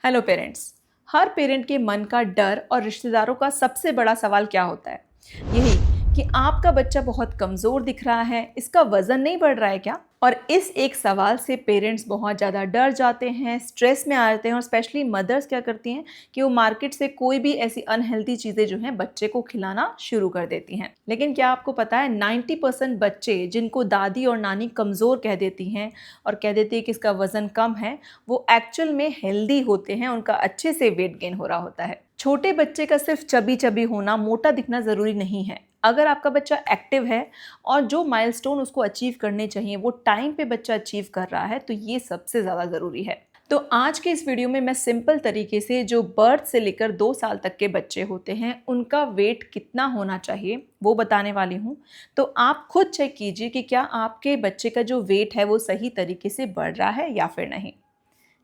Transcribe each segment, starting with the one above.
Hello parents. हर parent के मन का डर और रिश्तेदारों का सबसे बड़ा सवाल क्या होता है? यही कि आपका बच्चा बहुत कमज़ोर दिख रहा है, इसका वज़न नहीं बढ़ रहा है क्या? और इस एक सवाल से पेरेंट्स बहुत ज़्यादा डर जाते हैं, स्ट्रेस में आ जाते हैं और स्पेशली मदर्स क्या करती हैं कि वो मार्केट से कोई भी ऐसी अनहेल्दी चीज़ें जो हैं बच्चे को खिलाना शुरू कर देती हैं। लेकिन क्या आपको पता है 90% बच्चे जिनको दादी और नानी कमज़ोर कह देती हैं और कह देती है कि इसका वज़न कम है, वो एक्चुअल में हेल्दी होते हैं, उनका अच्छे से वेट गेन हो रहा होता है। छोटे बच्चे का सिर्फ चबी-चबी होना, मोटा दिखना ज़रूरी नहीं है। अगर आपका बच्चा एक्टिव है और जो माइलस्टोन उसको अचीव करने चाहिए वो टाइम पे बच्चा अचीव कर रहा है, तो ये सबसे ज़्यादा ज़रूरी है। तो आज के इस वीडियो में मैं सिंपल तरीके से जो बर्थ से लेकर 2 साल तक के बच्चे होते हैं, उनका वेट कितना होना चाहिए, वो बताने वाली हूँ। तो आप खुद चेक कीजिए कि क्या आपके बच्चे का जो वेट है वो सही तरीके से बढ़ रहा है या फिर नहीं।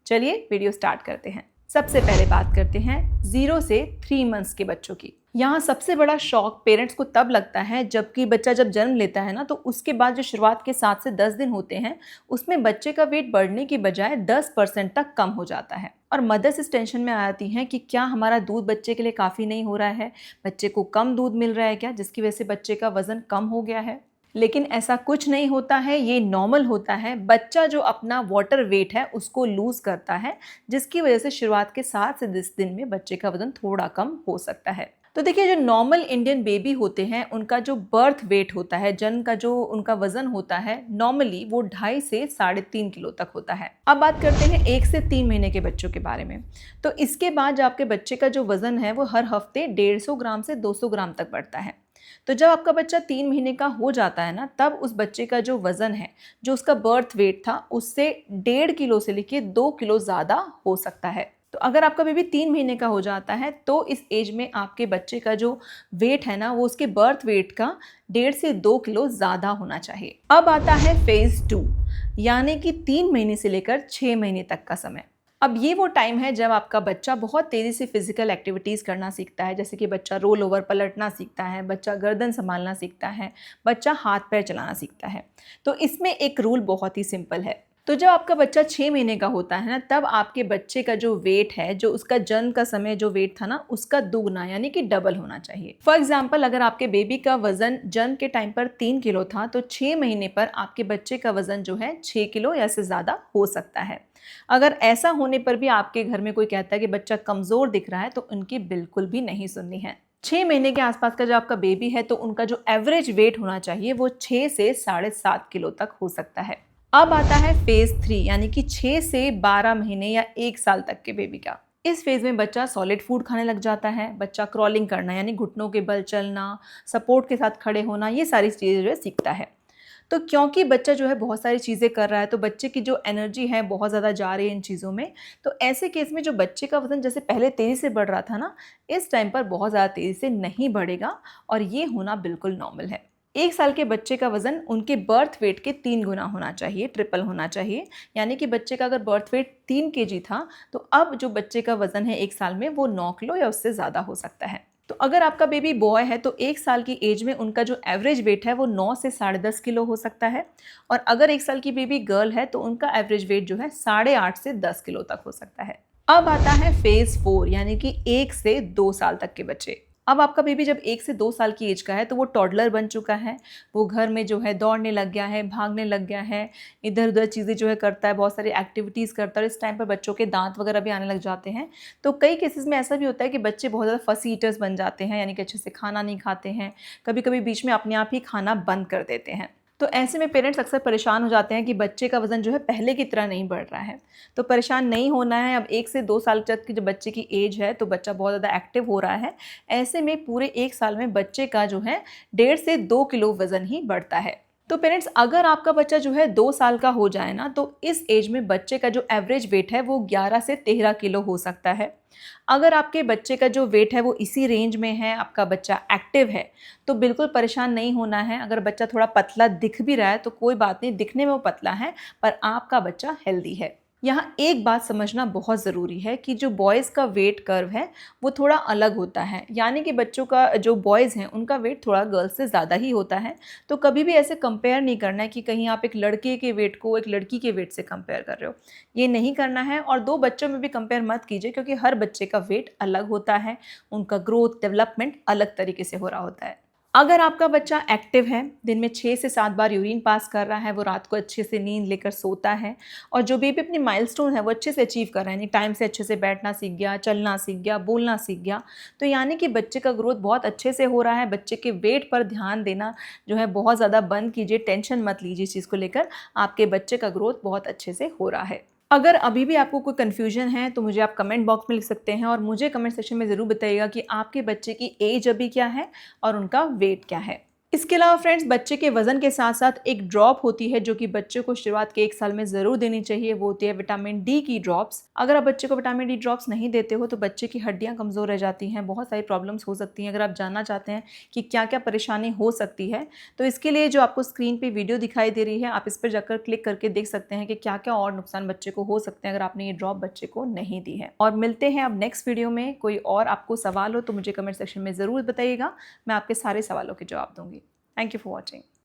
चलिए वीडियो स्टार्ट करते हैं। सबसे पहले बात करते हैं 0 से 3 मंथ्स के बच्चों की। यहाँ सबसे बड़ा शॉक पेरेंट्स को तब लगता है जबकि बच्चा जब जन्म लेता है ना, तो उसके बाद जो शुरुआत के 7 से 10 दिन होते हैं उसमें बच्चे का वेट बढ़ने की बजाय 10% तक कम हो जाता है। और मदर्स इस टेंशन में आ जाती हैं कि क्या हमारा दूध बच्चे के लिए काफ़ी नहीं हो रहा है, बच्चे को कम दूध मिल रहा है क्या, जिसकी वजह से बच्चे का वज़न कम हो गया है। लेकिन ऐसा कुछ नहीं होता है, ये नॉर्मल होता है। बच्चा जो अपना वाटर वेट है उसको लूज़ करता है, जिसकी वजह से शुरुआत के 7 से 10 दिन में बच्चे का वज़न थोड़ा कम हो सकता है। तो देखिए, जो नॉर्मल इंडियन बेबी होते हैं उनका जो बर्थ वेट होता है, जन्म का जो उनका वज़न होता है, नॉर्मली वो 2.5 से 3.5 किलो तक होता है। अब बात करते हैं 1 से 3 महीने के बच्चों के बारे में। तो इसके बाद जो आपके बच्चे का जो वज़न है वो हर हफ्ते 150 ग्राम से 200 ग्राम तक बढ़ता है। तो जब आपका बच्चा 3 महीने का हो जाता है ना, तब उस बच्चे का जो वज़न है, जो उसका बर्थ वेट था, उससे 1.5 किलो से लेके 2 किलो ज़्यादा हो सकता है। तो अगर आपका बेबी 3 महीने का हो जाता है, तो इस एज में आपके बच्चे का जो वेट है ना, वो उसके बर्थ वेट का 1.5 से 2 किलो ज़्यादा होना चाहिए। अब आता है फेज़ 2, यानी कि 3 महीने से लेकर 6 महीने तक का समय। अब ये वो टाइम है जब आपका बच्चा बहुत तेज़ी से फिजिकल एक्टिविटीज़ करना सीखता है, जैसे कि बच्चा रोल ओवर पलटना सीखता है, बच्चा गर्दन संभालना सीखता है, बच्चा हाथ पैर चलाना सीखता है। तो इसमें एक रूल बहुत ही सिंपल है। तो जब आपका बच्चा 6 महीने का होता है ना, तब आपके बच्चे का जो वेट है, जो उसका जन्म का समय जो वेट था ना, उसका दुगना यानी कि डबल होना चाहिए। फॉर एग्जाम्पल, अगर आपके बेबी का वजन जन्म के टाइम पर 3 किलो था, तो 6 महीने पर आपके बच्चे का वजन जो है 6 किलो या से ज़्यादा हो सकता है। अगर ऐसा होने पर भी आपके घर में कोई कहता है कि बच्चा कमज़ोर दिख रहा है, तो उनकी बिल्कुल भी नहीं सुननी है। 6 महीने के आसपास का जो आपका बेबी है, तो उनका जो एवरेज वेट होना चाहिए वो 6 से 7.5 किलो तक हो सकता है। अब आता है फेज़ 3, यानी कि 6 से 12 महीने या 1 साल तक के बेबी का। इस फेज़ में बच्चा सॉलिड फूड खाने लग जाता है, बच्चा क्रॉलिंग करना यानी घुटनों के बल चलना, सपोर्ट के साथ खड़े होना, ये सारी चीज़ें जो है सीखता है। तो क्योंकि बच्चा जो है बहुत सारी चीज़ें कर रहा है, तो बच्चे की जो एनर्जी है बहुत ज़्यादा जा रही है इन चीज़ों में। तो ऐसे केस में जो बच्चे का वज़न जैसे पहले तेज़ी से बढ़ रहा था ना, इस टाइम पर बहुत ज़्यादा तेज़ी से नहीं बढ़ेगा और ये होना बिल्कुल नॉर्मल है। 1 साल के बच्चे का वज़न उनके बर्थ वेट के 3 गुना होना चाहिए, ट्रिपल होना चाहिए। यानी कि बच्चे का अगर बर्थ वेट 3 केजी था, तो अब जो बच्चे का वज़न है 1 साल में वो 9 किलो या उससे ज़्यादा हो सकता है। तो अगर आपका बेबी बॉय है, तो 1 साल की एज में उनका जो एवरेज वेट है वो 9 से 10.5 किलो हो सकता है। और अगर 1 साल की बेबी गर्ल है, तो उनका एवरेज वेट जो है 8.5 से 10 किलो तक हो सकता है। अब आता है फेज़ 4, यानी कि 1 से 2 साल तक के बच्चे। अब आपका बेबी जब 1 से 2 साल की एज का है, तो वो टॉडलर बन चुका है। वो घर में जो है दौड़ने लग गया है, भागने लग गया है, इधर-उधर चीज़ें जो है करता है, बहुत सारी एक्टिविटीज़ करता है। और इस टाइम पर बच्चों के दाँत वगैरह भी आने लग जाते हैं। तो कई केसेस में ऐसा भी होता है कि बच्चे बहुत ज़्यादा फसी ईटर्स बन जाते हैं, यानी कि अच्छे से खाना नहीं खाते हैं, कभी-कभी बीच में अपने आप ही खाना बंद कर देते हैं। तो ऐसे में पेरेंट्स अक्सर परेशान हो जाते हैं कि बच्चे का वज़न जो है पहले की तरह नहीं बढ़ रहा है। तो परेशान नहीं होना है। अब 1 से 2 साल तक की जो बच्चे की एज है, तो बच्चा बहुत ज़्यादा एक्टिव हो रहा है। ऐसे में पूरे 1 साल में बच्चे का जो है 1.5 से 2 किलो वज़न ही बढ़ता है। तो पेरेंट्स, अगर आपका बच्चा जो है 2 साल का हो जाए ना, तो इस एज में बच्चे का जो एवरेज वेट है वो 11 से 13 किलो हो सकता है। अगर आपके बच्चे का जो वेट है वो इसी रेंज में है, आपका बच्चा एक्टिव है, तो बिल्कुल परेशान नहीं होना है। अगर बच्चा थोड़ा पतला दिख भी रहा है, तो कोई बात नहीं, दिखने में वो पतला है, पर आपका बच्चा हेल्दी है। यहाँ एक बात समझना बहुत ज़रूरी है कि जो बॉयज़ का वेट कर्व है वो थोड़ा अलग होता है, यानी कि बच्चों का जो बॉयज़ हैं उनका वेट थोड़ा गर्ल्स से ज़्यादा ही होता है। तो कभी भी ऐसे कंपेयर नहीं करना है कि कहीं आप एक लड़के के वेट को एक लड़की के वेट से कंपेयर कर रहे हो, ये नहीं करना है। और दो बच्चों में भी कंपेयर मत कीजिए, क्योंकि हर बच्चे का वेट अलग होता है, उनका ग्रोथ डेवलपमेंट अलग तरीके से हो रहा होता है। अगर आपका बच्चा एक्टिव है, दिन में 6 से 7 बार यूरिन पास कर रहा है, वो रात को अच्छे से नींद लेकर सोता है और जो बेबी अपनी माइलस्टोन है वो अच्छे से अचीव कर रहा है, यानी टाइम से अच्छे से बैठना सीख गया, चलना सीख गया, बोलना सीख गया, तो यानी कि बच्चे का ग्रोथ बहुत अच्छे से हो रहा है। बच्चे के वेट पर ध्यान देना जो है बहुत ज़्यादा बंद कीजिए, टेंशन मत लीजिए इस चीज़ को लेकर, आपके बच्चे का ग्रोथ बहुत अच्छे से हो रहा है। अगर अभी भी आपको कोई कन्फ्यूजन है तो मुझे आप कमेंट बॉक्स में लिख सकते हैं और मुझे कमेंट सेक्शन में ज़रूर बताइएगा कि आपके बच्चे की एज अभी क्या है और उनका वेट क्या है। इसके अलावा फ्रेंड्स, बच्चे के वज़न के साथ साथ एक ड्रॉप होती है जो कि बच्चे को शुरुआत के 1 साल में ज़रूर देनी चाहिए, वो होती है विटामिन डी की ड्रॉप्स। अगर आप बच्चे को विटामिन डी ड्रॉप्स नहीं देते हो तो बच्चे की हड्डियाँ कमज़ोर रह जाती हैं, बहुत सारी प्रॉब्लम्स हो सकती हैं। अगर आप जानना चाहते हैं कि क्या-क्या परेशानी हो सकती है, तो इसके लिए जो आपको स्क्रीन पे वीडियो दिखाई दे रही है, आप इस पर जाकर क्लिक करके देख सकते हैं कि क्या-क्या और नुकसान बच्चे को हो सकते हैं अगर आपने ये ड्रॉप बच्चे को नहीं दी है। और मिलते हैं अब नेक्स्ट वीडियो में। कोई और आपको सवाल हो तो मुझे कमेंट सेक्शन में ज़रूर बताइएगा, मैं आपके सारे सवालों के जवाब दूँगी। Thank you for watching.